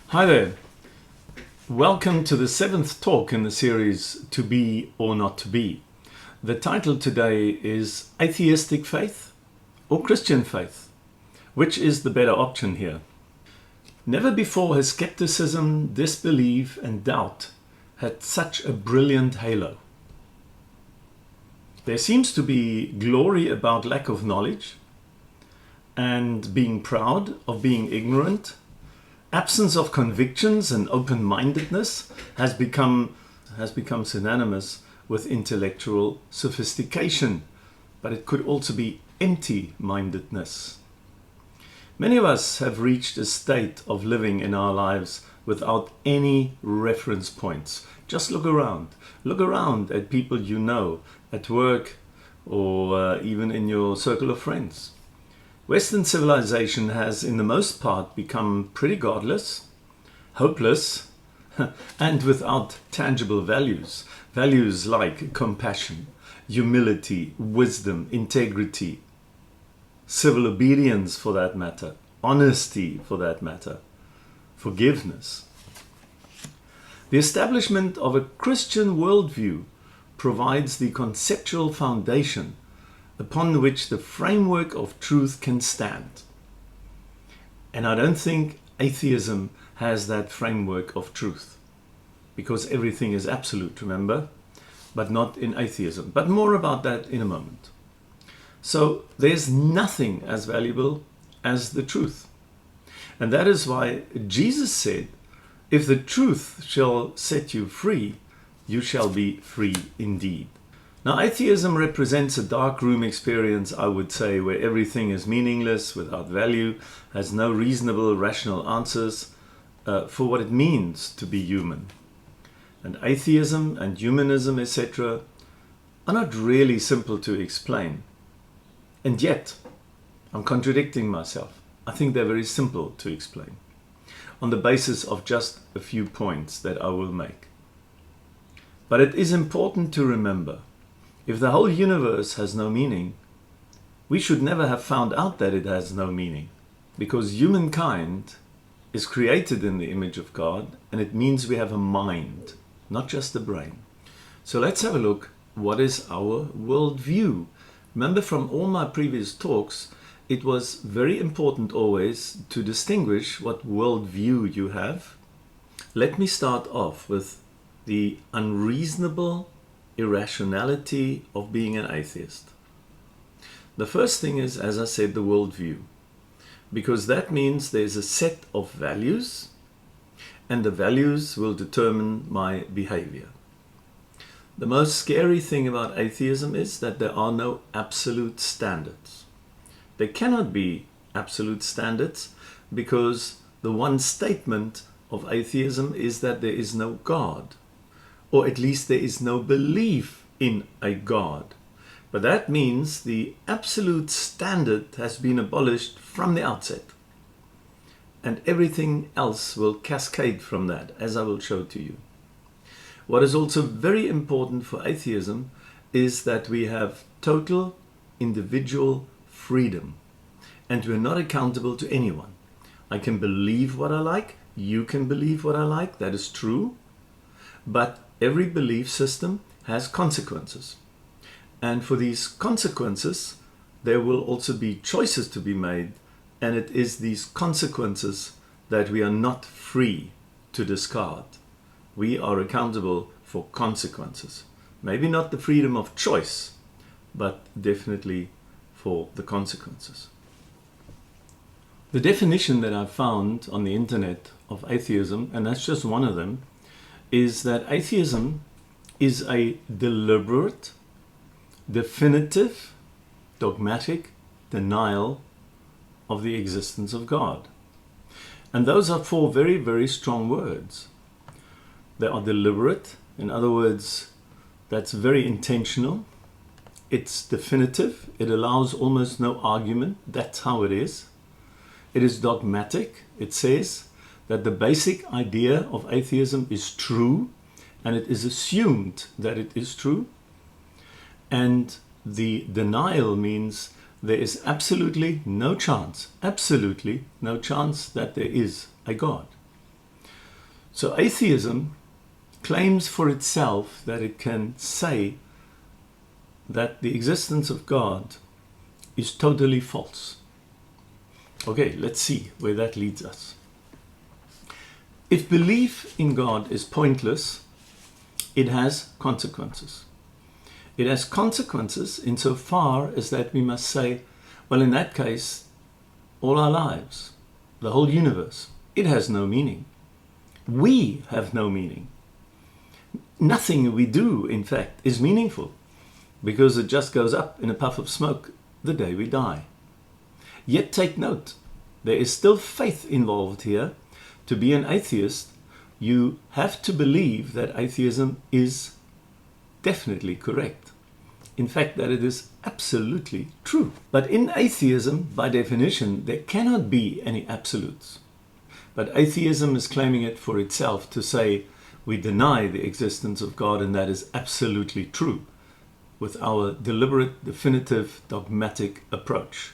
Hi there. Welcome to the 7th talk in the series To Be or Not to Be. The title today is Atheistic Faith or Christian Faith? Which is the better option here? Never before has skepticism, disbelief and doubt had such a brilliant halo. There seems to be glory about lack of knowledge and being proud of being ignorant. Absence of convictions and open-mindedness has become synonymous with intellectual sophistication, but it could also be empty-mindedness. Many of us have reached a state of living in our lives without any reference points. Just look around. Look around at people you know, at work, or even in your circle of friends. Western civilization has, in the most part, become pretty godless, hopeless, and without tangible values. Values like compassion, humility, wisdom, integrity, civil obedience for that matter, honesty for that matter, forgiveness. The establishment of a Christian worldview provides the conceptual foundation upon which the framework of truth can stand. And I don't think atheism has that framework of truth, because everything is absolute, remember? But not in atheism. But more about that in a moment. So there's nothing as valuable as the truth. And that is why Jesus said, if the truth shall set you free, you shall be free indeed. Now, atheism represents a dark room experience, I would say, where everything is meaningless, without value, has no reasonable, rational answers for what it means to be human. And atheism and humanism, etc., are not really simple to explain. And yet, I'm contradicting myself. I think they're very simple to explain, on the basis of just a few points that I will make. But it is important to remember, if the whole universe has no meaning, we should never have found out that it has no meaning, because humankind is created in the image of God, and it means we have a mind, not just a brain. So let's have a look. What is our worldview? Remember from all my previous talks, it was very important always to distinguish what worldview you have. Let me start off with the unreasonable irrationality of being an atheist. The first thing is, as I said, the worldview, because that means there's a set of values, and the values will determine my behavior. The most scary thing about atheism is that there are no absolute standards. There cannot be absolute standards, because the one statement of atheism is that there is no God. Or at least there is no belief in a God. But that means the absolute standard has been abolished from the outset. And everything else will cascade from that, as I will show to you. What is also very important for atheism is that we have total individual freedom. And we're not accountable to anyone. I can believe what I like, you can believe what I like, that is true. But every belief system has consequences. And for these consequences, there will also be choices to be made. And it is these consequences that we are not free to discard. We are accountable for consequences. Maybe not the freedom of choice, but definitely for the consequences. The definition that I found on the internet of atheism, and that's just one of them, is that atheism is a deliberate, definitive, dogmatic denial of the existence of God. And those are four very, very strong words. They are deliberate, in other words, that's very intentional. It's definitive, it allows almost no argument, that's how it is. It is dogmatic, it says that the basic idea of atheism is true, and it is assumed that it is true. And the denial means there is absolutely no chance that there is a God. So atheism claims for itself that it can say that the existence of God is totally false. Okay, let's see where that leads us. If belief in God is pointless, it has consequences. It has consequences insofar as that we must say, well, in that case, all our lives, the whole universe, it has no meaning. We have no meaning. Nothing we do, in fact, is meaningful because it just goes up in a puff of smoke the day we die. Yet take note, there is still faith involved here. To be an atheist, you have to believe that atheism is definitely correct. In fact, that it is absolutely true. But in atheism, by definition, there cannot be any absolutes. But atheism is claiming it for itself to say we deny the existence of God, and that is absolutely true with our deliberate, definitive, dogmatic approach.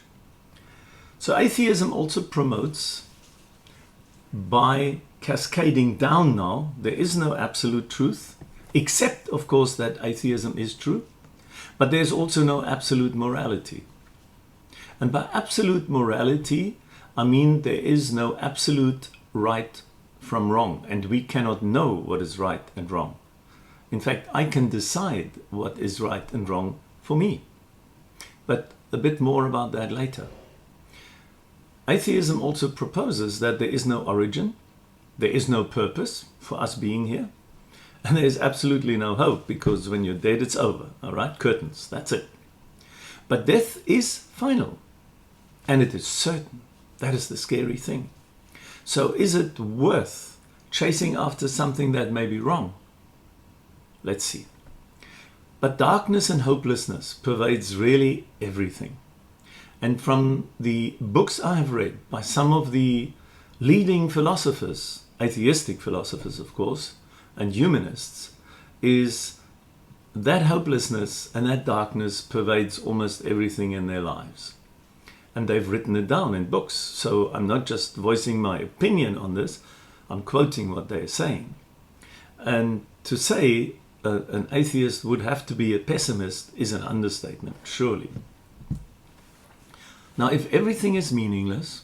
So atheism also promotes, by cascading down now, there is no absolute truth, except, of course, that atheism is true, but there's also no absolute morality. And by absolute morality, I mean there is no absolute right from wrong, and we cannot know what is right and wrong. In fact, I can decide what is right and wrong for me. But a bit more about that later. Atheism also proposes that there is no origin, there is no purpose for us being here, and there is absolutely no hope, because when you're dead, it's over. All right, curtains, that's it. But death is final, and it is certain. That is the scary thing. So is it worth chasing after something that may be wrong? Let's see. But darkness and hopelessness pervades really everything. And from the books I have read by some of the leading philosophers, atheistic philosophers of course, and humanists, is that hopelessness and that darkness pervades almost everything in their lives. And they've written it down in books. So I'm not just voicing my opinion on this, I'm quoting what they're saying. And to say an atheist would have to be a pessimist is an understatement, surely. Now, if everything is meaningless,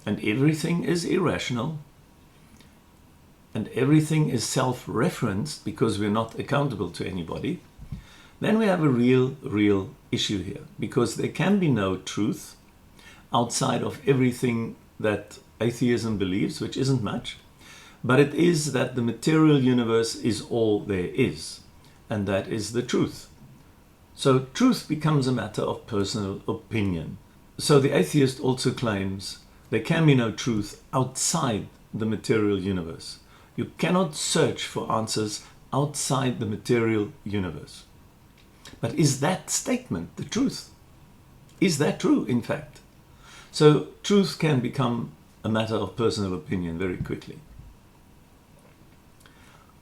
and everything is irrational, and everything is self-referenced because we're not accountable to anybody, then we have a real issue here, because there can be no truth outside of everything that atheism believes, which isn't much, but it is that the material universe is all there is, and that is the truth. So truth becomes a matter of personal opinion. So the atheist also claims there can be no truth outside the material universe. You cannot search for answers outside the material universe. But is that statement the truth? Is that true, in fact? So truth can become a matter of personal opinion very quickly.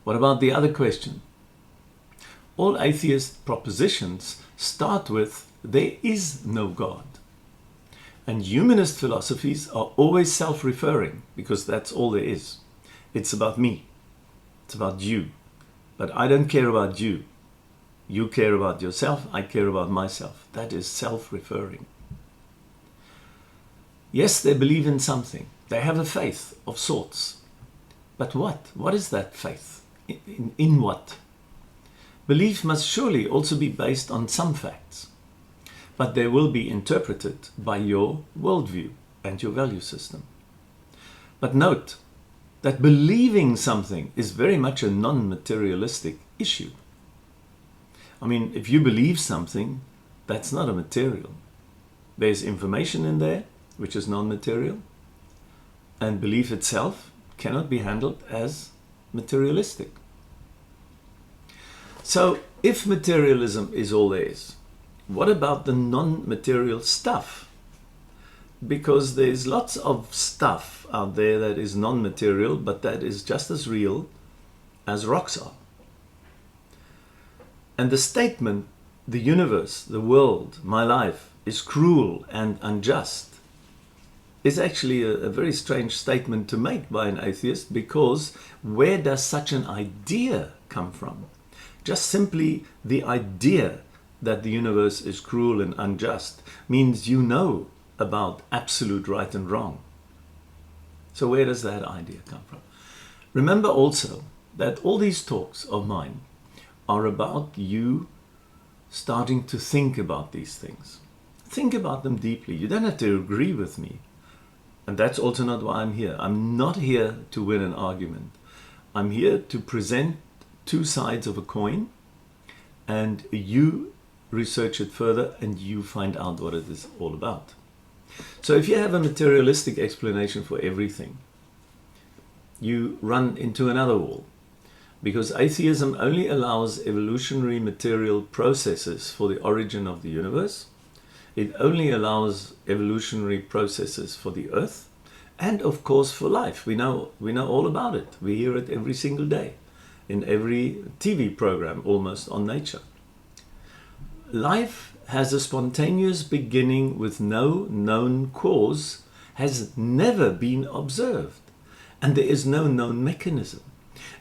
What about the other question? All atheist propositions start with there is no God. And humanist philosophies are always self-referring, because that's all there is. It's about me. It's about you. But I don't care about you. You care about yourself. I care about myself. That is self-referring. Yes, they believe in something. They have a faith of sorts. But what? What is that faith? In what? Belief must surely also be based on some facts, but they will be interpreted by your worldview and your value system. But note that believing something is very much a non-materialistic issue. I mean, if you believe something, that's not a material. There's information in there, which is non-material, and belief itself cannot be handled as materialistic. So, if materialism is all there is, what about the non-material stuff? Because there's lots of stuff out there that is non-material, but that is just as real as rocks are. And the statement, the universe, the world, my life, is cruel and unjust, is actually a very strange statement to make by an atheist, because where does such an idea come from? Just simply the idea that the universe is cruel and unjust means you know about absolute right and wrong. So where does that idea come from? Remember also that all these talks of mine are about you starting to think about these things. Think about them deeply. You don't have to agree with me. And that's also not why I'm here. I'm not here to win an argument. I'm here to present two sides of a coin, and you research it further and you find out what it is all about. So if you have a materialistic explanation for everything, you run into another wall, because atheism only allows evolutionary material processes for the origin of the universe. It only allows evolutionary processes for the earth, and of course for life. We know all about it. We hear it every single day in every TV program almost on nature. Life has a spontaneous beginning with no known cause, has never been observed, and there is no known mechanism.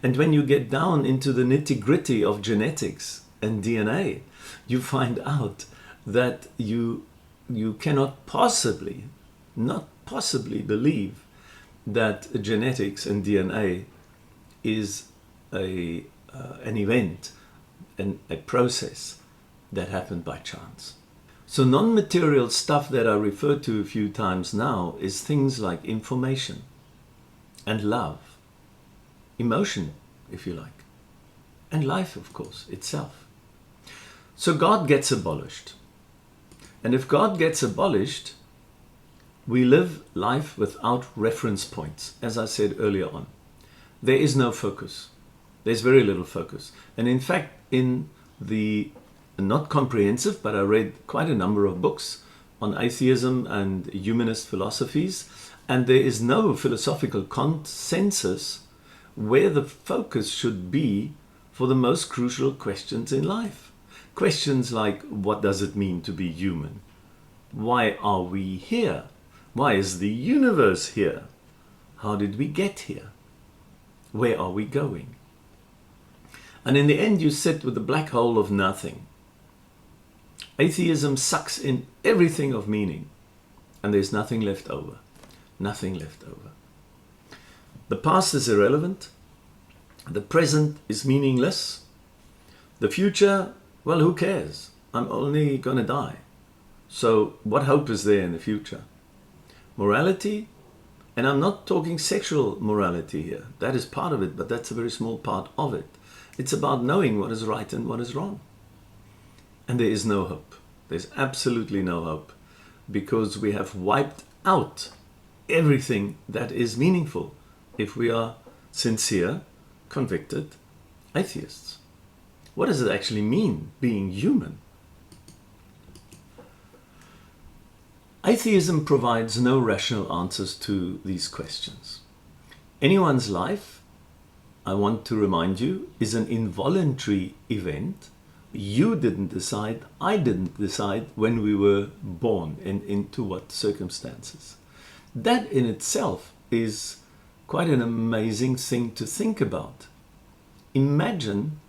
And when you get down into the nitty-gritty of genetics and DNA, you find out that you cannot possibly, not possibly believe that genetics and DNA is an event and a process that happened by chance. So non-material stuff that I referred to a few times now is things like information and love, emotion, if you like, and life, of course, itself. So God gets abolished. And if God gets abolished, we live life without reference points, as I said earlier on. There is no focus. There's very little focus. And in fact, in the not comprehensive, but I read quite a number of books on atheism and humanist philosophies, and there is no philosophical consensus where the focus should be for the most crucial questions in life. Questions like, what does it mean to be human? Why are we here? Why is the universe here? How did we get here? Where are we going? And in the end, you sit with the black hole of nothing. Atheism sucks in everything of meaning, and there's nothing left over. Nothing left over. The past is irrelevant. The present is meaningless. The future, well, who cares? I'm only going to die. So what hope is there in the future? Morality, and I'm not talking sexual morality here. That is part of it, but that's a very small part of it. It's about knowing what is right and what is wrong. And there is no hope. There's absolutely no hope, because we have wiped out everything that is meaningful if we are sincere, convicted atheists. What does it actually mean, being human? Atheism provides no rational answers to these questions. Anyone's life, I want to remind you, is an involuntary event. You didn't decide, I didn't decide when we were born and into what circumstances. That in itself is quite an amazing thing to think about. Imagine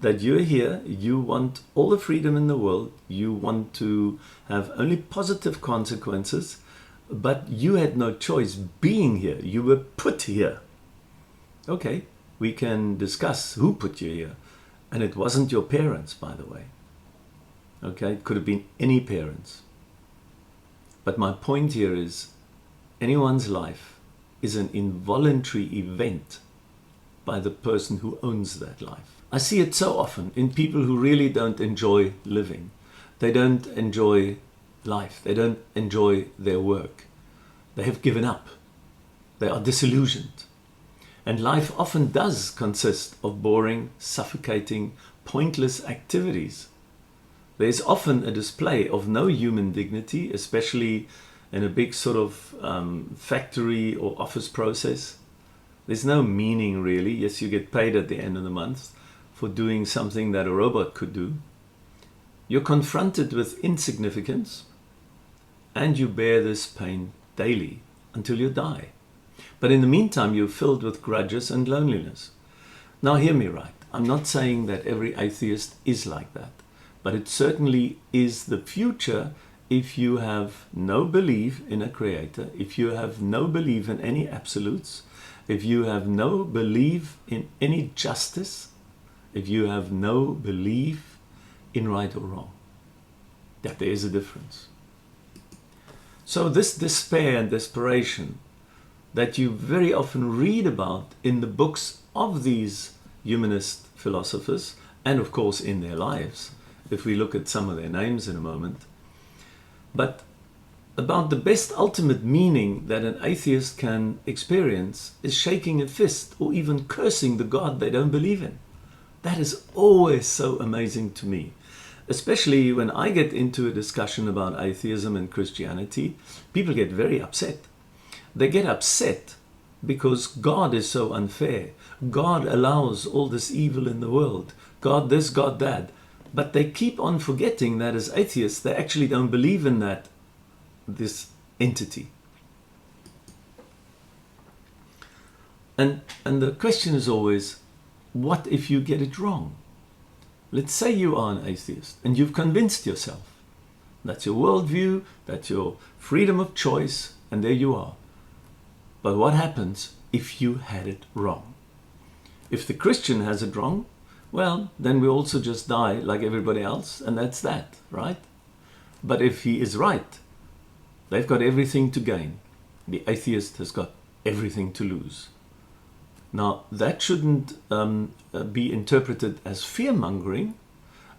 that you're here, you want all the freedom in the world, you want to have only positive consequences, but you had no choice being here. You were put here. Okay, we can discuss who put you here. And it wasn't your parents, by the way. Okay, it could have been any parents. But my point here is, anyone's life is an involuntary event by the person who owns that life. I see it so often in people who really don't enjoy living. They don't enjoy life. They don't enjoy their work. They have given up. They are disillusioned. And life often does consist of boring, suffocating, pointless activities. There is often a display of no human dignity, especially in a big sort of factory or office process. There's no meaning really. Yes, you get paid at the end of the month for doing something that a robot could do. You're confronted with insignificance, and you bear this pain daily until you die. But in the meantime, you're filled with grudges and loneliness. Now hear me right. I'm not saying that every atheist is like that, but it certainly is the future if you have no belief in a creator, if you have no belief in any absolutes, if you have no belief in any justice, if you have no belief in right or wrong, that there is a difference. So this despair and desperation that you very often read about in the books of these humanist philosophers, and of course in their lives, if we look at some of their names in a moment, but about the best ultimate meaning that an atheist can experience is shaking a fist or even cursing the God they don't believe in. That is always so amazing to me, especially when I get into a discussion about atheism and Christianity. People get very upset. They get upset because God is so unfair. God allows all this evil in the world. God this, God that. But they keep on forgetting that as atheists, they actually don't believe in this entity. And the question is always, what if you get it wrong? Let's say you are an atheist and you've convinced yourself. That's your worldview, that's your freedom of choice, and there you are. But what happens if you had it wrong? If the Christian has it wrong, well, then we also just die like everybody else, and that's that, right? But if he is right, they've got everything to gain. The atheist has got everything to lose. Now, that shouldn't be interpreted as fear-mongering.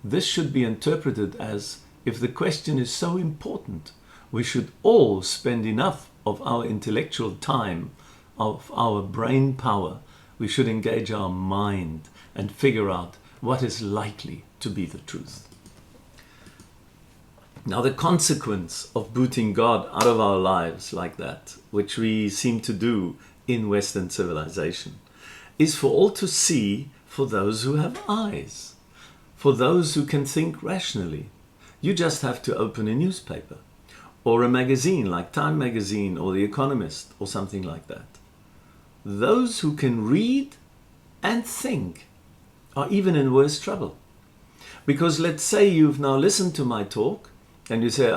This should be interpreted as, if the question is so important, we should all spend enough of our intellectual time, of our brain power. We should engage our mind and figure out what is likely to be the truth. Now, the consequence of booting God out of our lives like that, which we seem to do in Western civilization, is for all to see, for those who have eyes, for those who can think rationally. You just have to open a newspaper or a magazine like Time magazine or The Economist or something like that. Those who can read and think are even in worse trouble. Because let's say you've now listened to my talk and you say,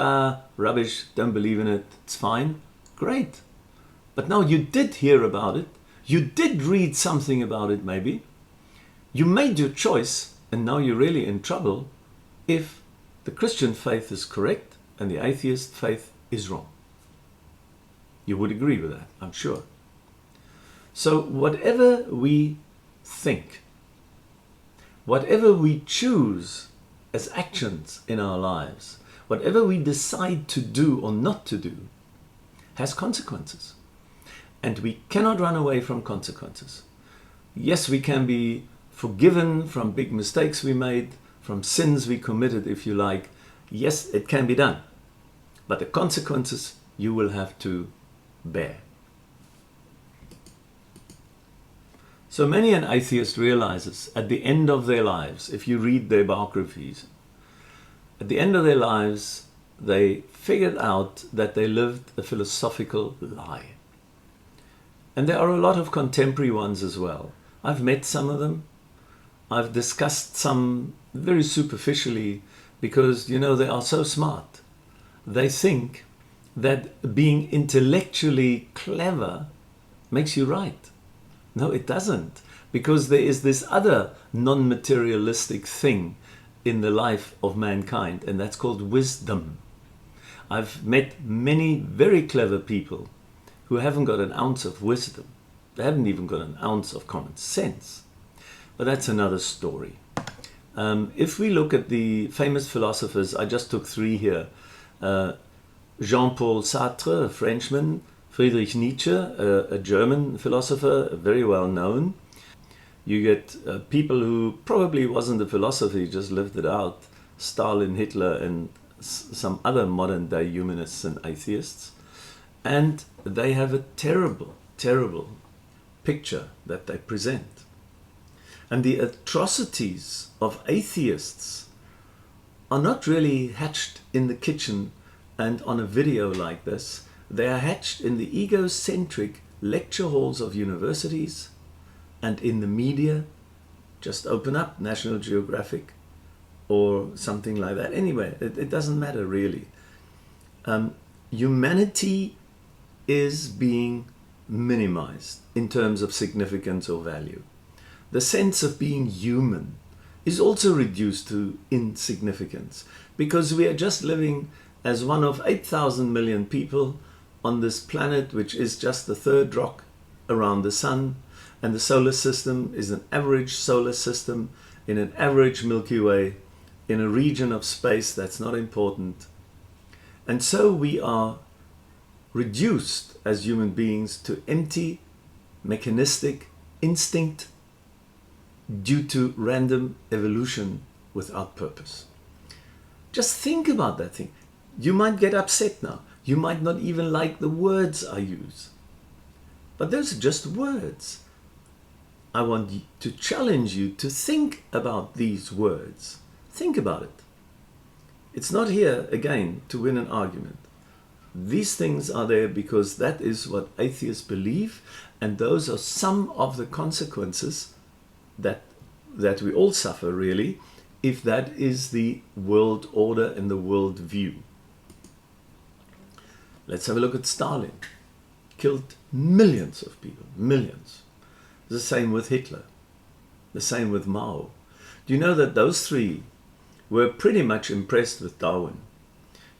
rubbish, don't believe in it, it's fine. Great. But now you did hear about it. You did read something about it maybe. You made your choice, and now you're really in trouble if the Christian faith is correct and the atheist faith is wrong. You would agree with that, I'm sure. So whatever we think, whatever we choose as actions in our lives, whatever we decide to do or not to do, has consequences. And we cannot run away from consequences. Yes, we can be forgiven from big mistakes we made, from sins we committed, if you like. Yes, it can be done. But the consequences you will have to bear. So many an atheist realizes at the end of their lives, if you read their biographies, at the end of their lives, they figured out that they lived a philosophical lie. And there are a lot of contemporary ones as well. I've met some of them. I've discussed some very superficially because, you know, they are so smart. They think that being intellectually clever makes you right. No, it doesn't. Because there is this other non-materialistic thing in the life of mankind, and that's called wisdom. I've met many very clever people who haven't got an ounce of wisdom. They haven't even got an ounce of common sense. But that's another story. If we look at the famous philosophers, I just took three here. Jean-Paul Sartre, a Frenchman. Friedrich Nietzsche, a German philosopher, very well known. You get people who probably wasn't a philosopher, he just lived it out. Stalin, Hitler, and some other modern day humanists and atheists. And they have a terrible, terrible picture that they present. And the atrocities of atheists are not really hatched in the kitchen and on a video like this, they are hatched in the egocentric lecture halls of universities and in the media. Just open up National Geographic or something like that. Anyway, it doesn't matter really. Humanity is being minimized in terms of significance or value. The sense of being human is also reduced to insignificance because we are just living as one of 8,000 million people on this planet, which is just the third rock around the sun, and the solar system is an average solar system in an average Milky Way in a region of space that's not important. And so we are reduced as human beings to empty, mechanistic instinct due to random evolution without purpose. Just think about that thing. You might get upset now. You might not even like the words I use. But those are just words. I want to challenge you to think about these words. Think about it. It's not here, again, to win an argument. These things are there because that is what atheists believe, and those are some of the consequences that we all suffer, really, if that is the world order and the world view. Let's have a look at Stalin. Killed millions of people, millions. The same with Hitler, the same with Mao. Do you know that those three were pretty much impressed with Darwin?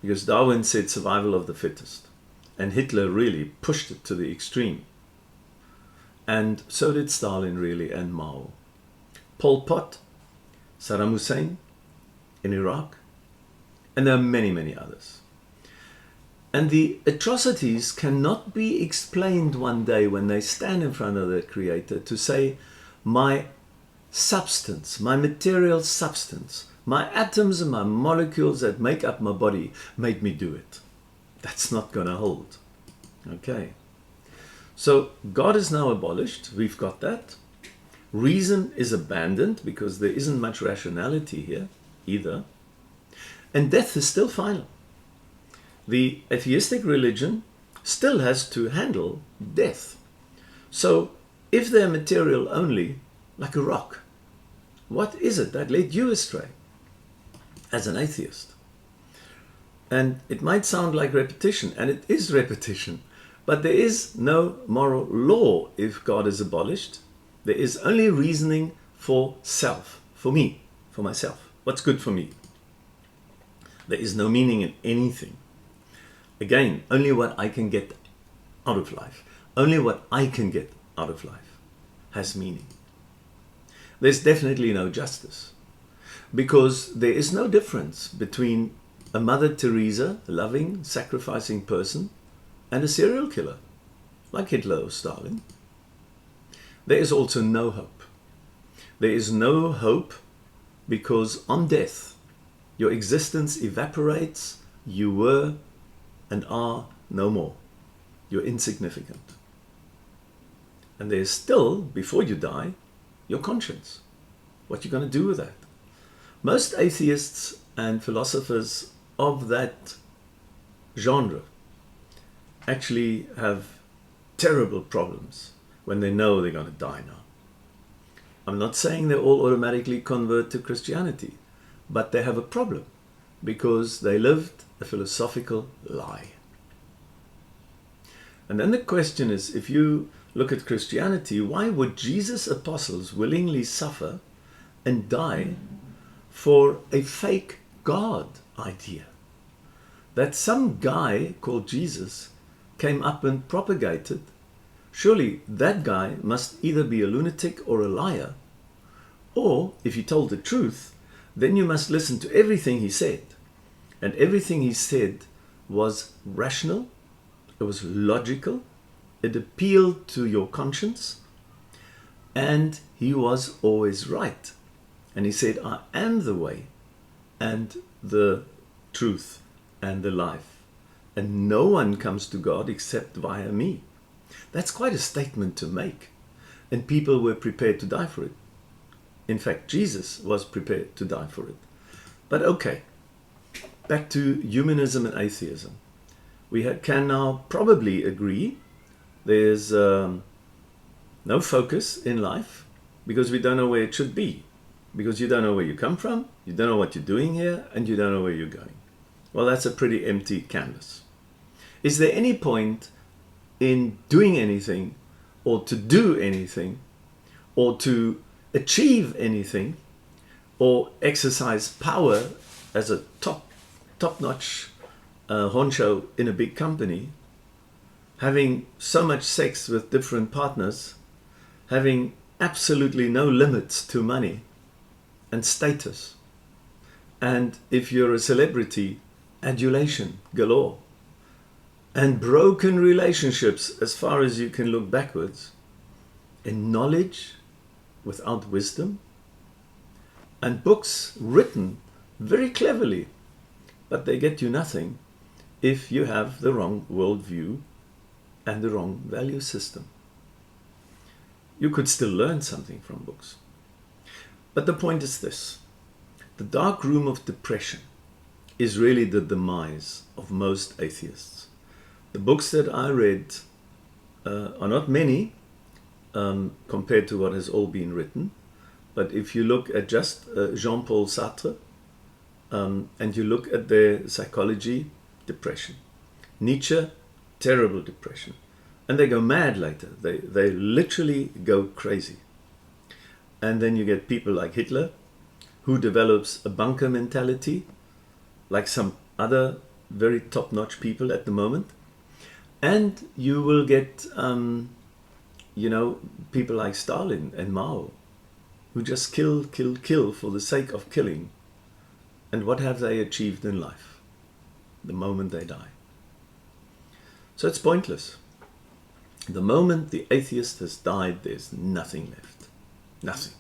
Because Darwin said survival of the fittest, and Hitler really pushed it to the extreme. And so did Stalin, really, and Mao. Pol Pot, Saddam Hussein in Iraq, and there are many, many others. And the atrocities cannot be explained one day when they stand in front of their Creator to say, my substance, my material substance, my atoms and my molecules that make up my body made me do it. That's not going to hold. Okay. So God is now abolished. We've got that. Reason is abandoned because there isn't much rationality here either. And death is still final. The atheistic religion still has to handle death. So if they're material only, like a rock, what is it that led you astray as an atheist? And it might sound like repetition, and it is repetition, but there is no moral law if God is abolished. There is only reasoning for self, for me, for myself. What's good for me? There is no meaning in anything. Again, only what I can get out of life. Only what I can get out of life has meaning. There's definitely no justice, because there is no difference between a Mother Teresa, a loving, sacrificing person, and a serial killer, like Hitler or Stalin. There is also no hope. There is no hope because on death, your existence evaporates, you were and are no more. You're insignificant. And there's still, before you die, your conscience. What you're going to do with that. Most atheists and philosophers of that genre actually have terrible problems when they know they're going to die now. I'm not saying they all automatically convert to Christianity, but they have a problem because they lived a philosophical lie. And then the question is, if you look at Christianity, why would Jesus' apostles willingly suffer and die for a fake God idea? That some guy called Jesus came up and propagated. Surely that guy must either be a lunatic or a liar, or if he told the truth, then you must listen to everything he said. And everything he said was rational, it was logical, it appealed to your conscience, and he was always right. And he said, I am the way and the truth and the life, and no one comes to God except via me. That's quite a statement to make, and people were prepared to die for it. In fact, Jesus was prepared to die for it. But okay, back to humanism and atheism. We can now probably agree there's no focus in life because we don't know where it should be. Because you don't know where you come from, you don't know what you're doing here, and you don't know where you're going. Well, that's a pretty empty canvas. Is there any point in doing anything, or to do anything, or to achieve anything, or exercise power as a top-notch honcho in a big company, having so much sex with different partners, having absolutely no limits to money and status, and if you're a celebrity, adulation galore, and broken relationships as far as you can look backwards, and knowledge without wisdom, and books written very cleverly, but they get you nothing if you have the wrong worldview and the wrong value system. You could still learn something from books. But the point is this: the dark room of depression is really the demise of most atheists. The books that I read are not many compared to what has all been written. But if you look at just Jean-Paul Sartre and you look at their psychology, depression. Nietzsche, terrible depression. And they go mad later. They literally go crazy. And then you get people like Hitler, who develops a bunker mentality, like some other very top-notch people at the moment. And you will get, people like Stalin and Mao, who just kill for the sake of killing. And what have they achieved in life the moment they die? So it's pointless. The moment the atheist has died, there's nothing left. Nothing.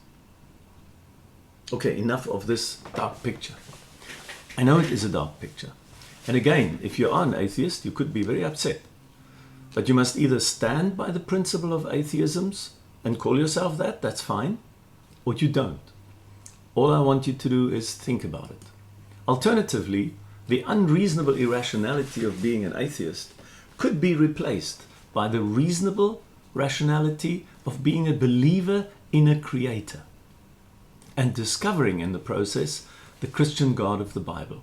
Okay, enough of this dark picture. I know it is a dark picture. And again, if you are an atheist, you could be very upset. But you must either stand by the principle of atheisms and call yourself that, that's fine, or you don't. All I want you to do is think about it. Alternatively, the unreasonable irrationality of being an atheist could be replaced by the reasonable rationality of being a believer in a creator and discovering in the process the Christian God of the Bible.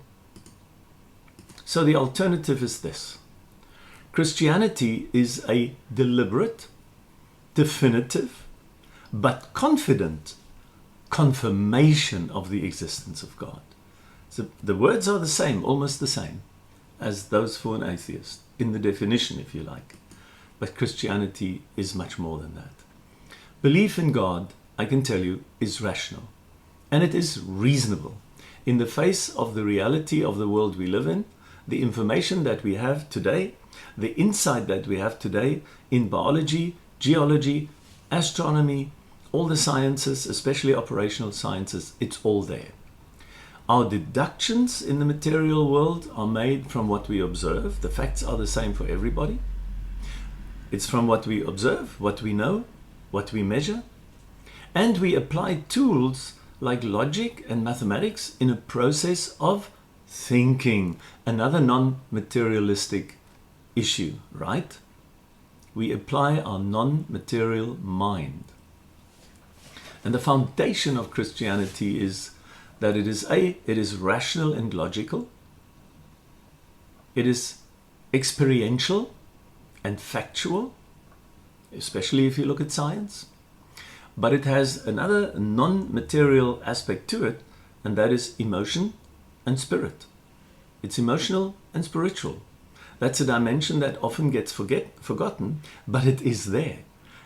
So the alternative is this: Christianity is a deliberate, definitive, but confident confirmation of the existence of God. So the words are the same, almost the same, as those for an atheist, in the definition, if you like. But Christianity is much more than that. Belief in God, I can tell you, is rational. And it is reasonable. In the face of the reality of the world we live in, the information that we have today, the insight that we have today in biology, geology, astronomy, all the sciences, especially operational sciences, it's all there. Our deductions in the material world are made from what we observe. The facts are the same for everybody. It's from what we observe, what we know, what we measure. And we apply tools like logic and mathematics in a process of thinking. Another non-materialistic issue, right? We apply our non-material mind. And the foundation of Christianity is that it is rational and logical. It is experiential and factual, especially if you look at science. But it has another non-material aspect to it, and that is emotion and spirit. It's emotional and spiritual. That's a dimension that often gets forgotten, but it is there.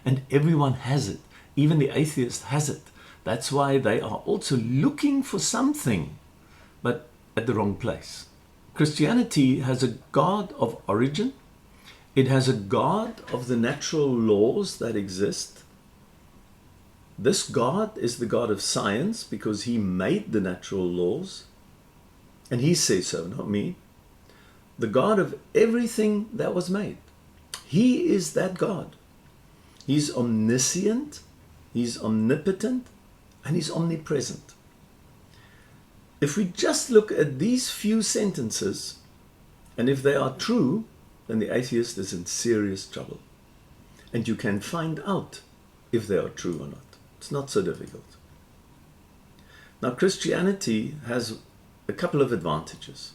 And everyone has it. Even the atheist has it. That's why they are also looking for something, but at the wrong place. Christianity has a God of origin. It has a God of the natural laws that exist. This God is the God of science because he made the natural laws. And he says so, not me. The God of everything that was made. He is that God. He's omniscient, he's omnipotent, and he's omnipresent. If we just look at these few sentences, and if they are true, then the atheist is in serious trouble. And you can find out if they are true or not. It's not so difficult. Now, Christianity has a couple of advantages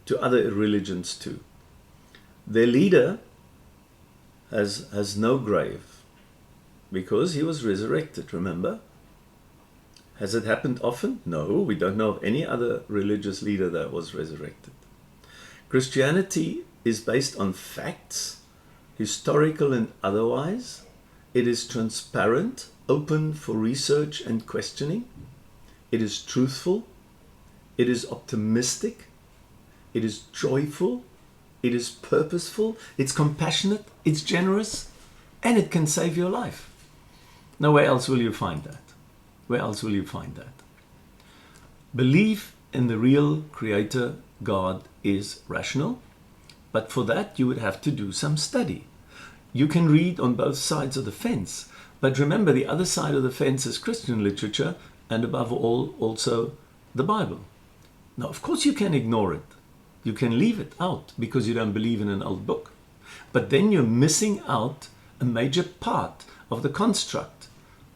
to other religions too. Their leader has no grave because he was resurrected, remember? Has it happened often? No, we don't know of any other religious leader that was resurrected. Christianity is based on facts, historical and otherwise. It is transparent, open for research and questioning. It is truthful. It is optimistic. It is joyful. It is purposeful. It's compassionate. It's generous. And it can save your life. Now, where else will you find that? Where else will you find that? Belief in the real Creator God is rational, but for that you would have to do some study. You can read on both sides of the fence, but remember the other side of the fence is Christian literature and above all also the Bible. Now, of course you can ignore it. You can leave it out because you don't believe in an old book. But then you're missing out a major part of the construct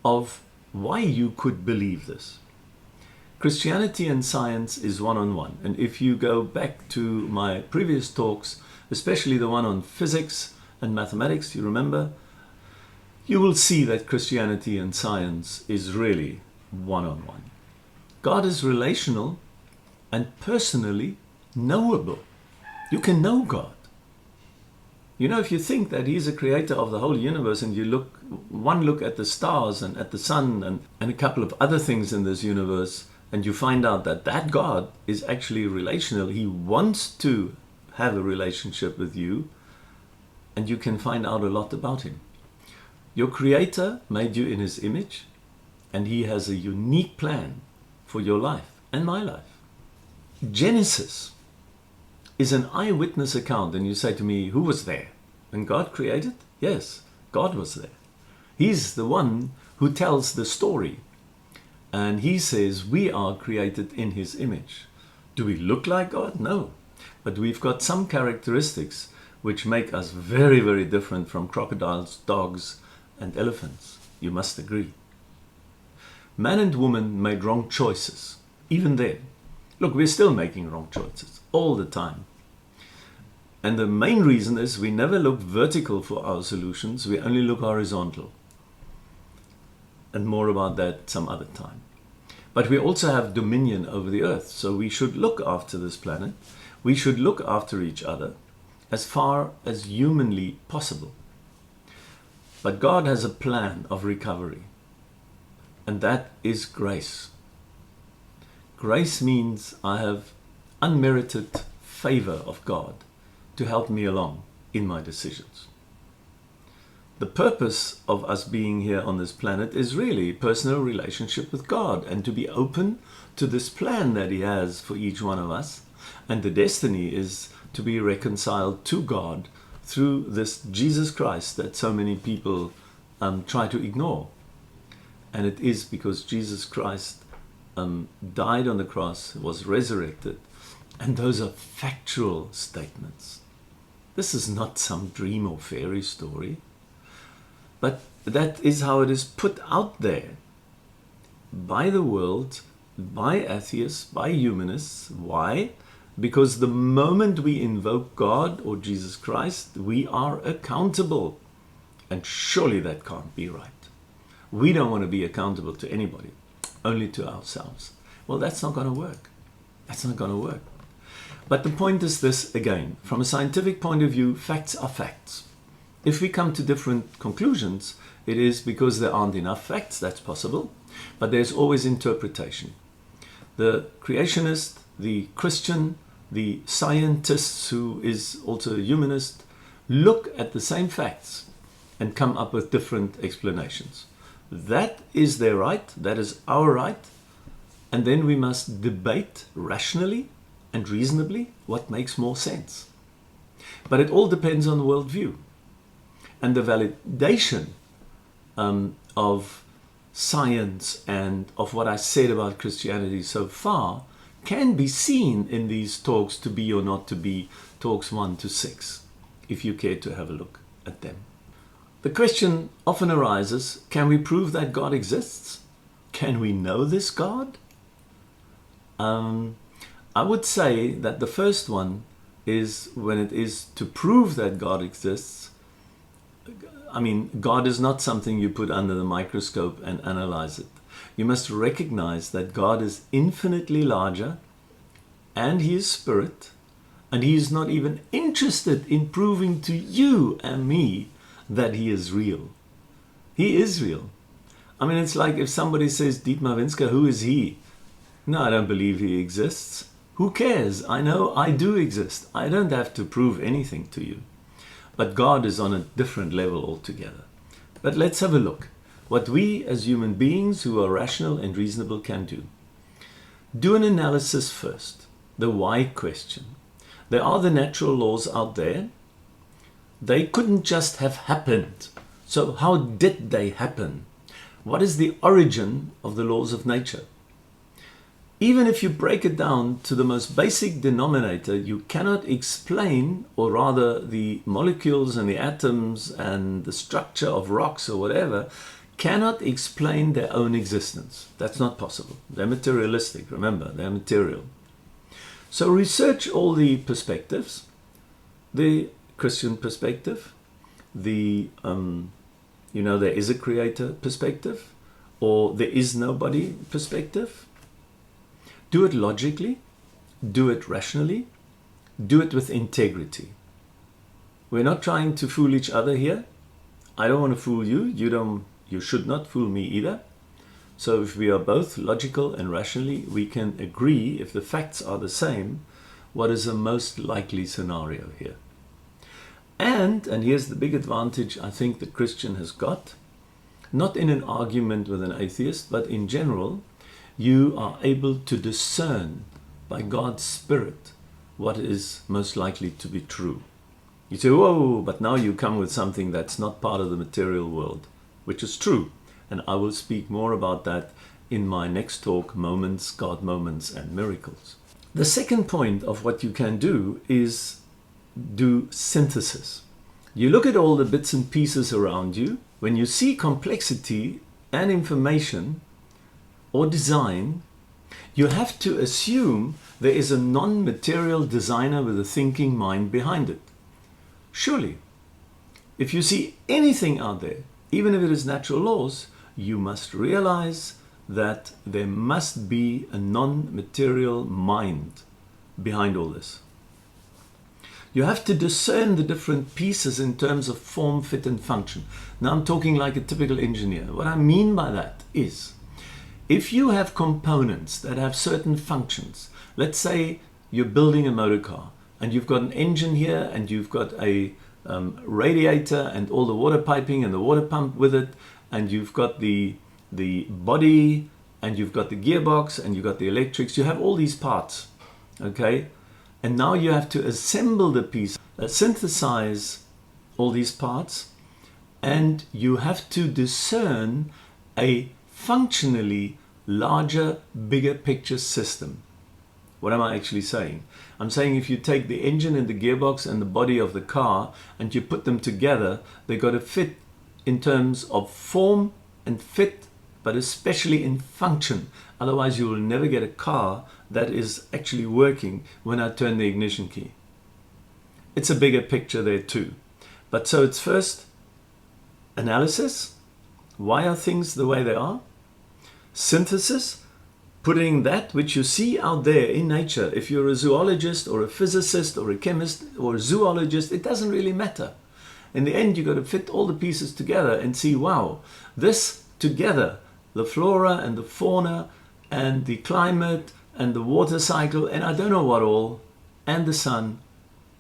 of why you could believe this. Christianity and science is one-on-one. And if you go back to my previous talks, especially the one on physics and mathematics, you remember, you will see that Christianity and science is really one-on-one. God is relational and personally knowable. You can know God. You know, if you think that He's a creator of the whole universe and you look at the stars and at the sun and a couple of other things in this universe, and you find out that that God is actually relational, He wants to have a relationship with you, and you can find out a lot about Him. Your Creator made you in His image, and He has a unique plan for your life and my life. Genesis is an eyewitness account, and you say to me, who was there? And God created? Yes, God was there. He's the one who tells the story. And He says we are created in His image. Do we look like God? No. But we've got some characteristics which make us very, very different from crocodiles, dogs, and elephants. You must agree. Man and woman made wrong choices, even then. Look, we're still making wrong choices all the time. And the main reason is we never look vertical for our solutions, we only look horizontal. And more about that some other time. But we also have dominion over the earth, so we should look after this planet. We should look after each other as far as humanly possible. But God has a plan of recovery, and that is grace. Grace means I have unmerited favor of God to help me along in my decisions. The purpose of us being here on this planet is really personal relationship with God and to be open to this plan that He has for each one of us. And the destiny is to be reconciled to God through this Jesus Christ that so many people try to ignore. And it is because Jesus Christ died on the cross, was resurrected, and those are factual statements. This is not some dream or fairy story, but that is how it is put out there by the world, by atheists, by humanists. Why? Because the moment we invoke God or Jesus Christ, we are accountable. And surely that can't be right. We don't want to be accountable to anybody, only to ourselves. Well, that's not going to work. That's not going to work. But the point is this again. From a scientific point of view, facts are facts. If we come to different conclusions, it is because there aren't enough facts. That's possible. But there's always interpretation. The creationist, the Christian, the scientist who is also a humanist, look at the same facts and come up with different explanations. That is their right. That is our right. And then we must debate rationally and reasonably what makes more sense. But it all depends on the worldview. And the validation of science and of what I said about Christianity so far can be seen in these talks to be or not to be, talks 1 to 6, if you care to have a look at them. The question often arises, can we prove that God exists? Can we know this God? I would say that the first one is when it is to prove that God exists. I mean, God is not something you put under the microscope and analyze it. You must recognize that God is infinitely larger, and He is spirit, and He is not even interested in proving to you and me that He is real. He is real. I mean, it's like if somebody says, Dietmar Winsker, who is He? No, I don't believe He exists. Who cares? I know I do exist. I don't have to prove anything to you. But God is on a different level altogether. But let's have a look. What we as human beings who are rational and reasonable can do. Do an analysis first. The why question. There are the natural laws out there. They couldn't just have happened. So how did they happen? What is the origin of the laws of nature? Even if you break it down to the most basic denominator, you cannot explain, or rather the molecules and the atoms and the structure of rocks or whatever, cannot explain their own existence. That's not possible. They're materialistic, remember, they're material. So research all the perspectives, the Christian perspective, the, there is a creator perspective, or there is nobody perspective. Do it logically, do it rationally, do it with integrity. We're not trying to fool each other here. I don't want to fool you. You should not fool me either. So if we are both logical and rationally, we can agree, if the facts are the same, what is the most likely scenario here. And here's the big advantage I think the Christian has got, not in an argument with an atheist, but in general, you are able to discern by God's Spirit what is most likely to be true. You say, whoa, but now you come with something that's not part of the material world, which is true. And I will speak more about that in my next talk, Moments, God Moments and Miracles. The second point of what you can do is do synthesis. You look at all the bits and pieces around you. When you see complexity and information, or design, you have to assume there is a non-material designer with a thinking mind behind it. Surely, if you see anything out there, even if it is natural laws, you must realize that there must be a non-material mind behind all this. You have to discern the different pieces in terms of form, fit and function. Now I'm talking like a typical engineer. What I mean by that is, if you have components that have certain functions, let's say you're building a motor car and you've got an engine here and you've got a radiator and all the water piping and the water pump with it, and you've got the body and you've got the gearbox and you've got the electrics, you have all these parts, okay? And now you have to assemble the piece, synthesize all these parts, and you have to discern a functionally larger, bigger picture system. What am I actually saying? I'm saying if you take the engine and the gearbox and the body of the car and you put them together, they've got to fit in terms of form and fit, but especially in function. Otherwise you will never get a car that is actually working when I turn the ignition key. It's a bigger picture there too. But so it's first analysis. Why are things the way they are? Synthesis, putting that which you see out there in nature. If you're a zoologist or a physicist or a chemist or a zoologist, it doesn't really matter. In the end, you've got to fit all the pieces together and see, wow, this together, the flora and the fauna and the climate and the water cycle and I don't know what all, and the sun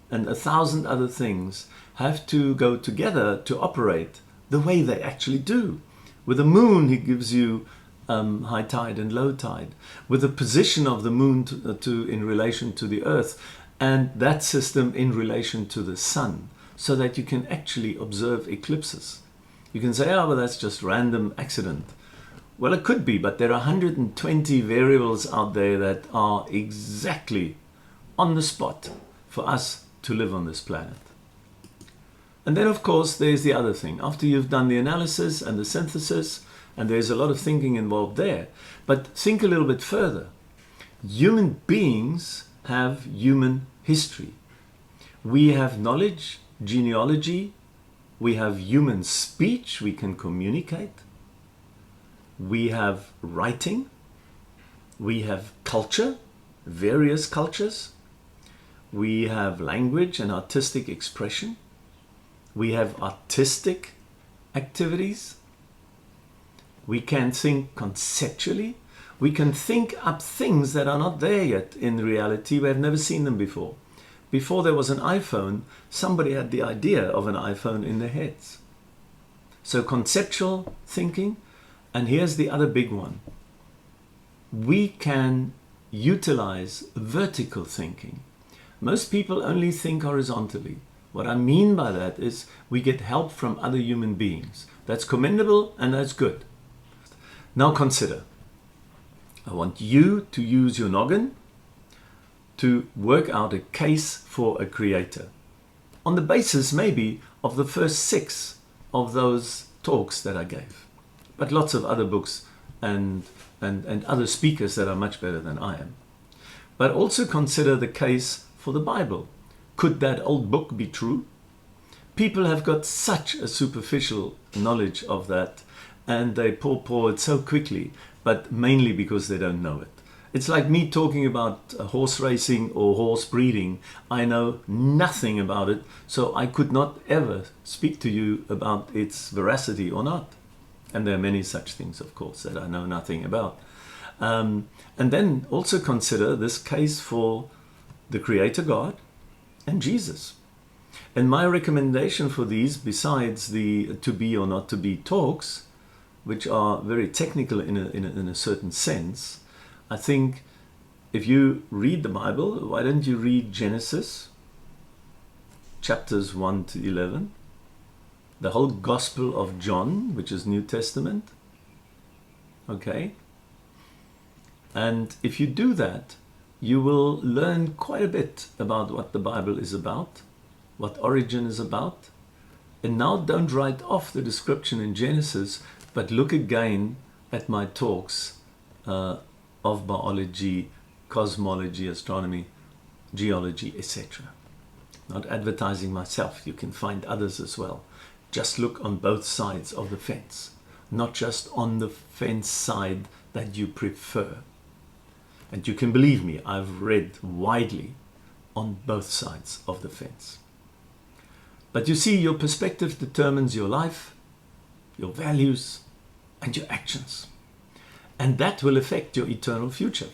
and 1,000 other things have to go together to operate the way they actually do. With the moon, he gives you high tide and low tide, with the position of the moon in relation to the earth, and that system in relation to the sun, so that you can actually observe eclipses. You can say, oh, well, that's just random accident. Well, it could be, but there are 120 variables out there that are exactly on the spot for us to live on this planet. And then, of course, there's the other thing. After you've done the analysis and the synthesis, and there's a lot of thinking involved there, but think a little bit further. Human beings have human history. We have knowledge, genealogy, we have human speech, we can communicate. We have writing, we have culture, various cultures, we have language and artistic expression, we have artistic activities, we can think conceptually, we can think up things that are not there yet in reality, we have never seen them before. Before there was an iPhone, somebody had the idea of an iPhone in their heads. So conceptual thinking. And here's the other big one. We can utilize vertical thinking. Most people only think horizontally. What I mean by that is we get help from other human beings. That's commendable and that's good. Now consider. I want you to use your noggin to work out a case for a creator. On the basis maybe of the first 6 of those talks that I gave. But lots of other books and other speakers that are much better than I am. But also consider the case for the Bible. Could that old book be true? People have got such a superficial knowledge of that, and they pour it so quickly, but mainly because they don't know it. It's like me talking about horse racing or horse breeding. I know nothing about it, so I could not ever speak to you about its veracity or not. And there are many such things, of course, that I know nothing about. And then also consider this case for the Creator God and Jesus. And my recommendation for these, besides the to be or not to be talks, which are very technical in a certain sense, I think if you read the Bible, why don't you read Genesis, chapters 1 to 11, the whole Gospel of John, which is New Testament, okay? And if you do that, you will learn quite a bit about what the Bible is about, what origin is about. And now don't write off the description in Genesis, but look again at my talks of biology, cosmology, astronomy, geology, etc. Not advertising myself, you can find others as well. Just look on both sides of the fence, not just on the fence side that you prefer. And you can believe me, I've read widely on both sides of the fence. But you see, your perspective determines your life, your values, and your actions. And that will affect your eternal future.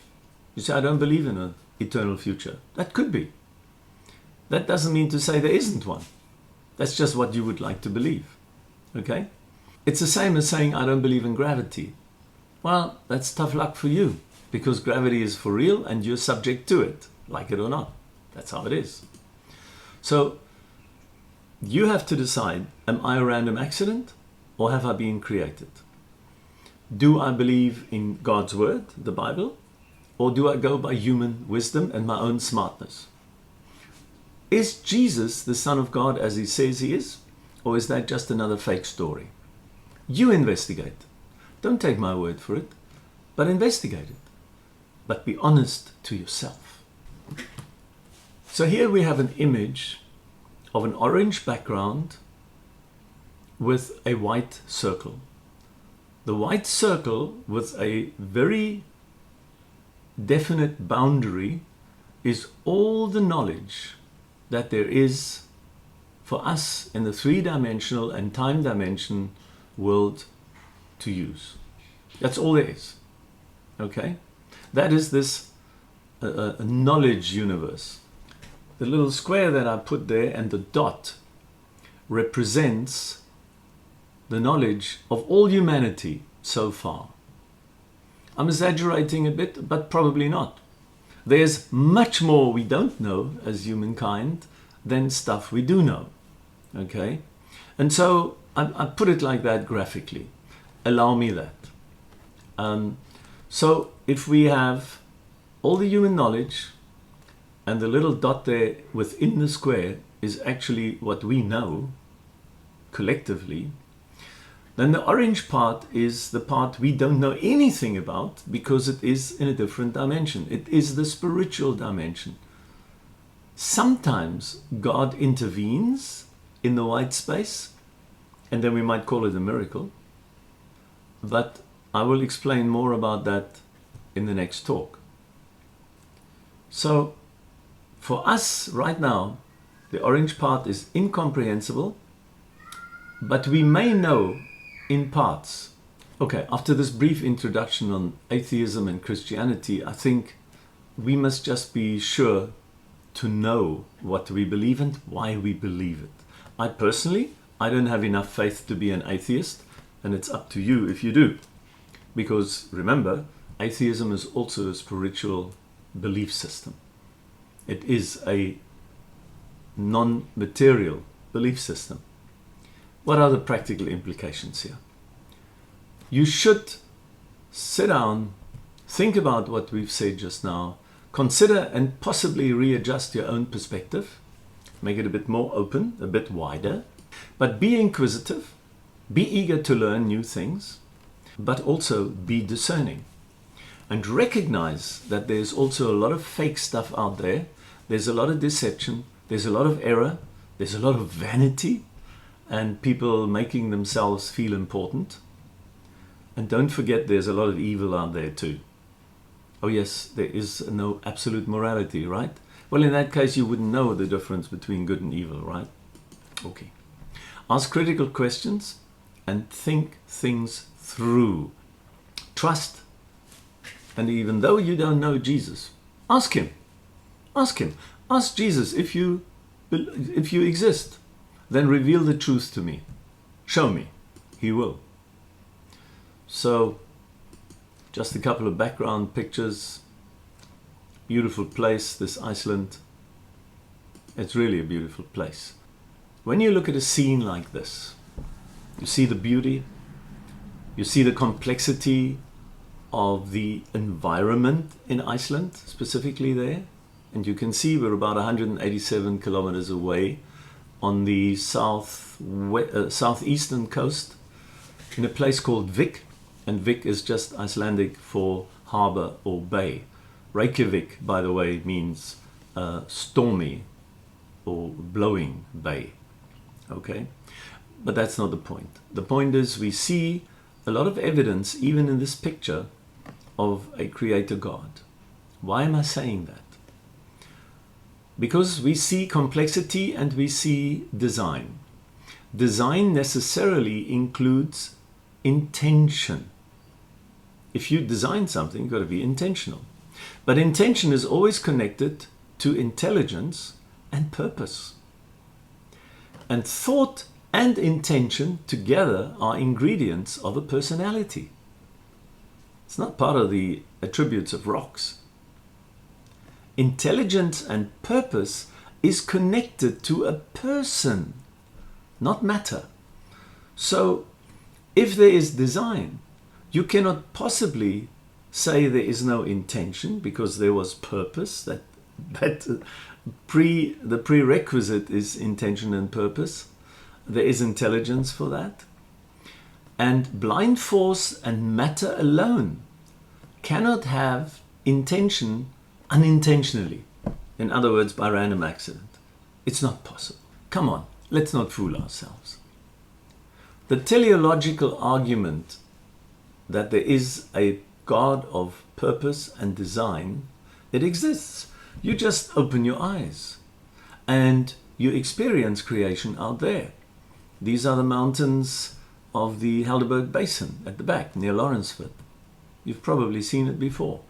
You say, I don't believe in an eternal future. That could be. That doesn't mean to say there isn't one. That's just what you would like to believe. Okay? It's the same as saying, I don't believe in gravity. Well, that's tough luck for you, because gravity is for real and you're subject to it, like it or not. That's how it is. So, you have to decide, am I a random accident or have I been created? Do I believe in God's word, the Bible, or do I go by human wisdom and my own smartness? Is Jesus the Son of God as he says he is, or is that just another fake story? You investigate. Don't take my word for it, but investigate it. But be honest to yourself. So here we have an image of an orange background with a white circle. The white circle with a very definite boundary is all the knowledge that there is for us in the three-dimensional and time dimension world to use. That's all there is. Okay? That is this knowledge universe. The little square that I put there and the dot represents the knowledge of all humanity so far. I'm exaggerating a bit, but probably not. There's much more we don't know as humankind than stuff we do know. Okay? And so I put it like that graphically. Allow me that. So if we have all the human knowledge and the little dot there within the square is actually what we know collectively, then the orange part is the part we don't know anything about because it is in a different dimension. It is the spiritual dimension. Sometimes God intervenes in the white space, and then we might call it a miracle. But I will explain more about that in the next talk. So for us right now, the orange part is incomprehensible, but we may know in parts. Okay, after this brief introduction on atheism and Christianity, I think we must just be sure to know what we believe and why we believe it. I personally, I don't have enough faith to be an atheist, and it's up to you if you do. Because remember, atheism is also a spiritual belief system. It is a non-material belief system. What are the practical implications here? You should sit down, think about what we've said just now, consider and possibly readjust your own perspective, make it a bit more open, a bit wider, but be inquisitive, be eager to learn new things, but also be discerning. And recognize that there's also a lot of fake stuff out there, there's a lot of deception, there's a lot of error, there's a lot of vanity, and people making themselves feel important. And don't forget there's a lot of evil out there too. Oh yes, there is no absolute morality, right? Well, in that case you wouldn't know the difference between good and evil, right? Okay. Ask critical questions and think things through. Trust. And even though you don't know Jesus, ask him. Ask him. Ask Jesus, if you exist, then reveal the truth to me. Show me. He will. So, just a couple of background pictures. Beautiful place, this Iceland. It's really a beautiful place. When you look at a scene like this, you see the beauty, you see the complexity of the environment in Iceland, specifically there. And you can see we're about 187 kilometers away on the southeastern coast in a place called Vik. And Vik is just Icelandic for harbor or bay. Reykjavik, by the way, means stormy or blowing bay. Okay? But that's not the point. The point is we see a lot of evidence, even in this picture, of a creator God. Why am I saying that? Because we see complexity and we see design. Design necessarily includes intention. If you design something, you've got to be intentional. But intention is always connected to intelligence and purpose. And thought and intention together are ingredients of a personality. It's not part of the attributes of rocks. Intelligence and purpose is connected to a person, not matter. So, if there is design, you cannot possibly say there is no intention because there was purpose. The prerequisite is intention and purpose. There is intelligence for that. And blind force and matter alone cannot have intention unintentionally. In other words, by random accident. It's not possible. Come on, let's not fool ourselves. The teleological argument that there is a God of purpose and design, it exists. You just open your eyes and you experience creation out there. These are the mountains of the Helderberg Basin at the back near Lawrenceford. You've probably seen it before.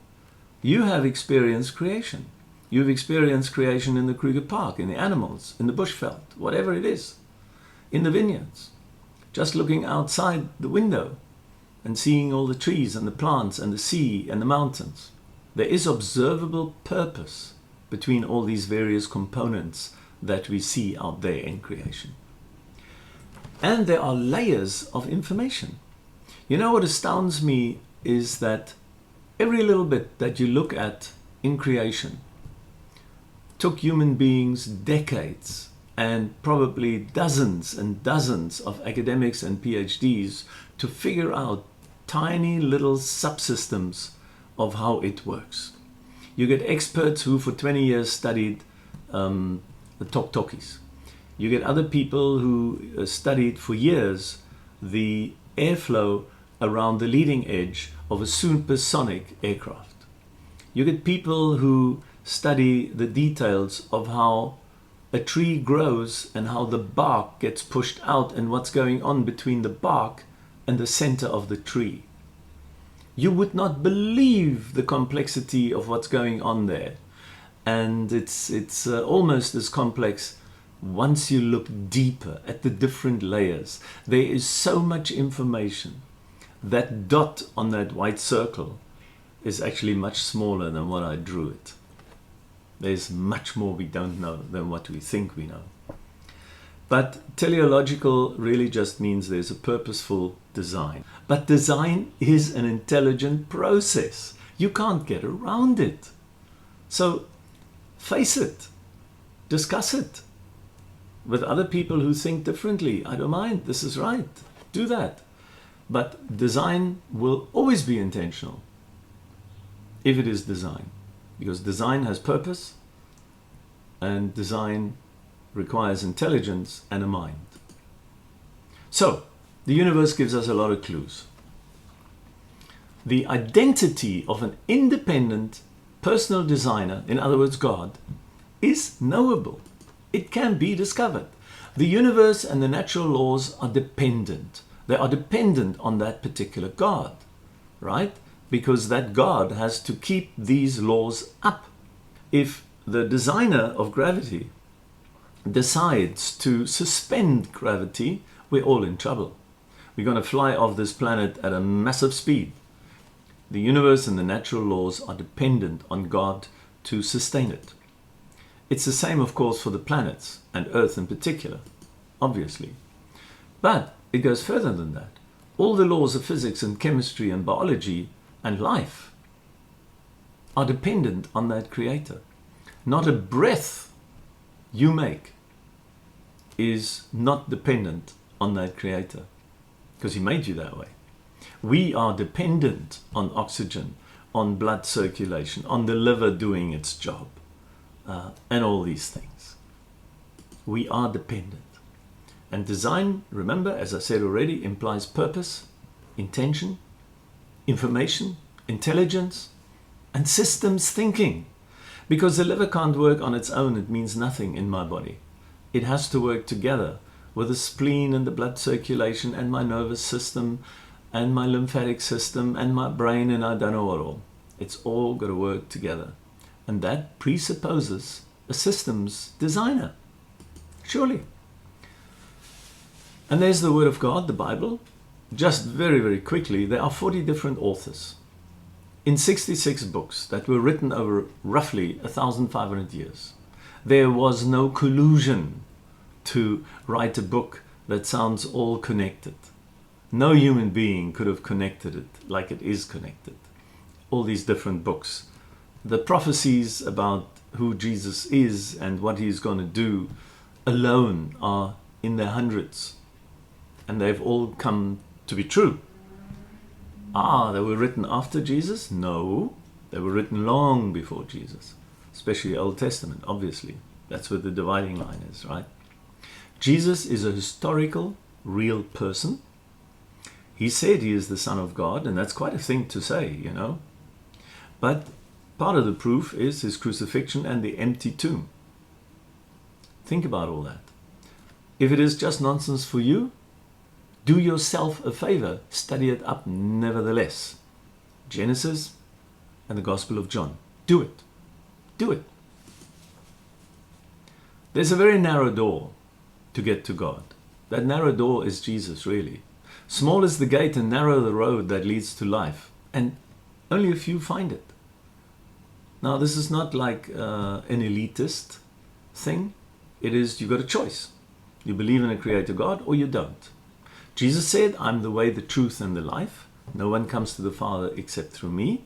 You have experienced creation. You've experienced creation in the Kruger Park, in the animals, in the bushveld, whatever it is, in the vineyards. Just looking outside the window and seeing all the trees and the plants and the sea and the mountains. There is observable purpose between all these various components that we see out there in creation. And there are layers of information. You know what astounds me is that every little bit that you look at in creation took human beings decades and probably dozens and dozens of academics and PhDs to figure out tiny little subsystems of how it works. You get experts who for 20 years studied the tok-tokis. You get other people who studied for years the airflow around the leading edge of a supersonic aircraft. You get people who study the details of how a tree grows and how the bark gets pushed out and what's going on between the bark and the center of the tree. You would not believe the complexity of what's going on there. And it's almost as complex once you look deeper at the different layers. There is so much information. That dot on that white circle is actually much smaller than what I drew it. There's much more we don't know than what we think we know. But teleological really just means there's a purposeful design. But design is an intelligent process. You can't get around it. So face it, discuss it with other people who think differently. I don't mind, this is right, do that. But design will always be intentional if it is design, because design has purpose and design requires intelligence and a mind. So the universe gives us a lot of clues. The identity of an independent personal designer, in other words God, is knowable. It can be discovered. The universe and the natural laws are dependent. They are dependent on that particular God, right? Because that God has to keep these laws up. If the designer of gravity decides to suspend gravity, we're all in trouble. We're going to fly off this planet at a massive speed. The universe and the natural laws are dependent on God to sustain it. It's the same, of course, for the planets and Earth in particular, obviously. But it goes further than that. All the laws of physics and chemistry and biology and life are dependent on that creator. Not a breath you make is not dependent on that creator, because he made you that way. We are dependent on oxygen, on blood circulation, on the liver doing its job, and all these things. We are dependent. And design, remember, as I said already, implies purpose, intention, information, intelligence, and systems thinking. Because the liver can't work on its own, it means nothing in my body. It has to work together with the spleen and the blood circulation and my nervous system and my lymphatic system and my brain and I don't know what all. It's all got to work together. And that presupposes a systems designer. Surely. And there's the Word of God, the Bible. Just very, very quickly, there are 40 different authors in 66 books that were written over roughly 1,500 years. There was no collusion to write a book that sounds all connected. No human being could have connected it like it is connected. All these different books. The prophecies about who Jesus is and what he's going to do alone are in their hundreds. And they've all come to be true. They were written after Jesus? No, they were written long before Jesus, especially Old Testament, obviously. That's where the dividing line is, right? Jesus is a historical, real person. He said he is the Son of God, and that's quite a thing to say, you know. But part of the proof is his crucifixion and the empty tomb. Think about all that. If it is just nonsense for you, do yourself a favor, study it up nevertheless. Genesis and the Gospel of John. Do it. Do it. There's a very narrow door to get to God. That narrow door is Jesus, really. Small is the gate and narrow the road that leads to life, and only a few find it. Now, this is not like an elitist thing. It is, you've got a choice. You believe in a creator God or you don't. Jesus said, I'm the way, the truth, and the life. No one comes to the Father except through me.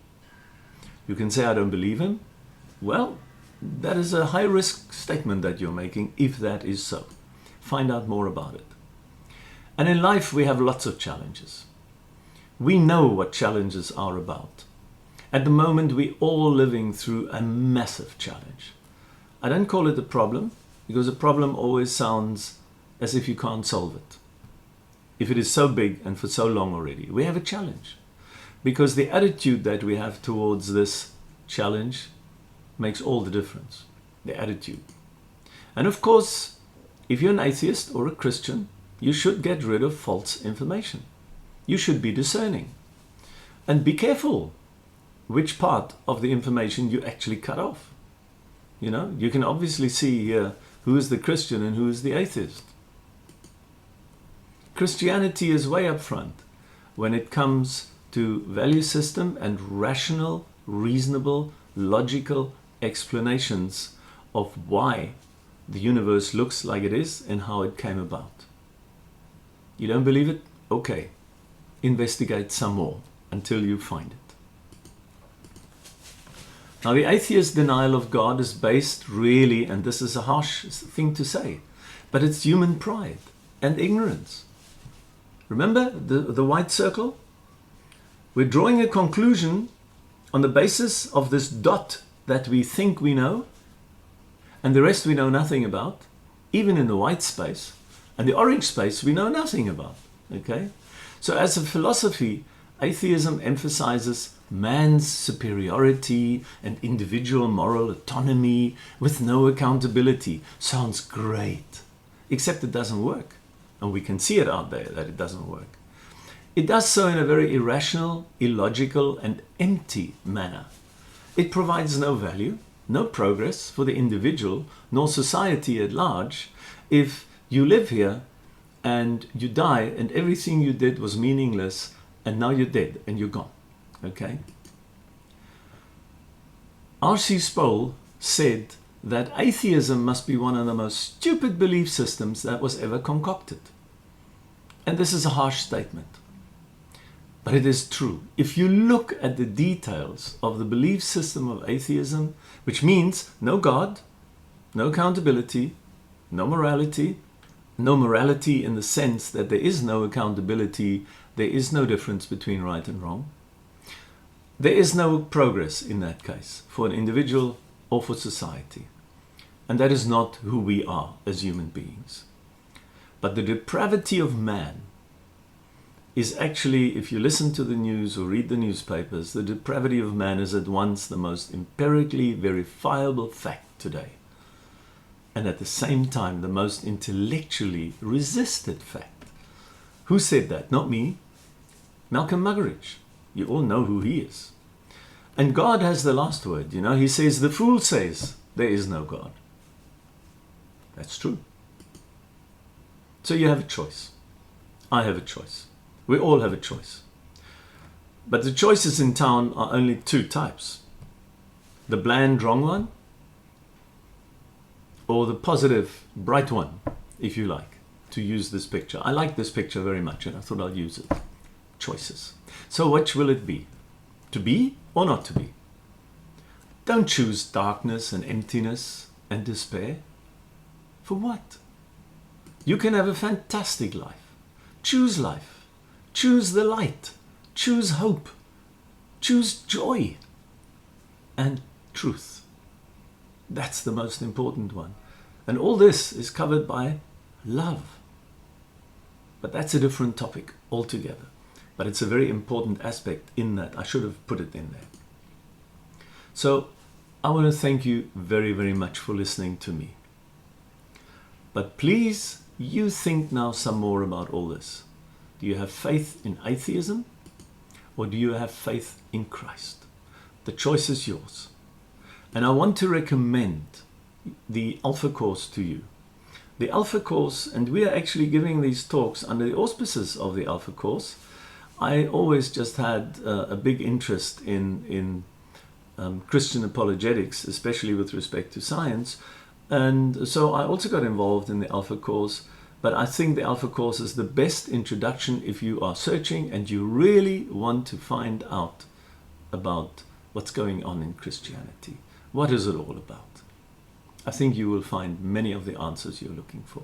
You can say, I don't believe him. Well, that is a high-risk statement that you're making, if that is so. Find out more about it. And in life, we have lots of challenges. We know what challenges are about. At the moment, we're all living through a massive challenge. I don't call it a problem, because a problem always sounds as if you can't solve it. If it is so big and for so long already, we have a challenge. Because the attitude that we have towards this challenge makes all the difference. The attitude. And of course, if you're an atheist or a Christian, you should get rid of false information. You should be discerning. And be careful which part of the information you actually cut off. You know, you can obviously see here who is the Christian and who is the atheist. Christianity is way up front when it comes to value system and rational, reasonable, logical explanations of why the universe looks like it is and how it came about. You don't believe it? Okay. Investigate some more until you find it. Now, the atheist denial of God is based really, and this is a harsh thing to say, but it's human pride and ignorance. Remember the white circle? We're drawing a conclusion on the basis of this dot that we think we know, and the rest we know nothing about, even in the white space, and the orange space we know nothing about. Okay? So as a philosophy, atheism emphasizes man's superiority and individual moral autonomy with no accountability. Sounds great, except it doesn't work. And we can see it out there that it doesn't work. It does so in a very irrational, illogical, and empty manner. It provides no value, no progress for the individual, nor society at large, if you live here and you die and everything you did was meaningless and now you're dead and you're gone. Okay? R.C. Sproul said that atheism must be one of the most stupid belief systems that was ever concocted. And this is a harsh statement. But it is true. If you look at the details of the belief system of atheism, which means no God, no accountability, no morality in the sense that there is no accountability, there is no difference between right and wrong. There is no progress in that case for an individual or for society. And that is not who we are as human beings. But the depravity of man is actually, if you listen to the news or read the newspapers, the depravity of man is at once the most empirically verifiable fact today, and at the same time the most intellectually resisted fact. Who said that? Not me. Malcolm Muggeridge. You all know who he is. And God has the last word. You know, he says, the fool says there is no God. That's true. So you have a choice. I have a choice. We all have a choice. But the choices in town are only two types. The bland, wrong one, or the positive, bright one, if you like, to use this picture. I like this picture very much, and I thought I'll use it. Choices. So which will it be? To be or not to be? Don't choose darkness and emptiness and despair. For what? You can have a fantastic life. Choose life. Choose the light. Choose hope. Choose joy and truth. That's the most important one. And all this is covered by love. But that's a different topic altogether. But it's a very important aspect in that. I should have put it in there. So I want to thank you very, very much for listening to me. But please, you think now some more about all this. Do you have faith in atheism, or do you have faith in Christ? The choice is yours. And I want to recommend the Alpha Course to you. The Alpha Course, and we are actually giving these talks under the auspices of the Alpha Course. I always just had a big interest in Christian apologetics, especially with respect to science. And so I also got involved in the Alpha Course But I think the Alpha Course is the best introduction if you are searching and you really want to find out about what's going on in Christianity. What is it all about? I think you will find many of the answers you're looking for.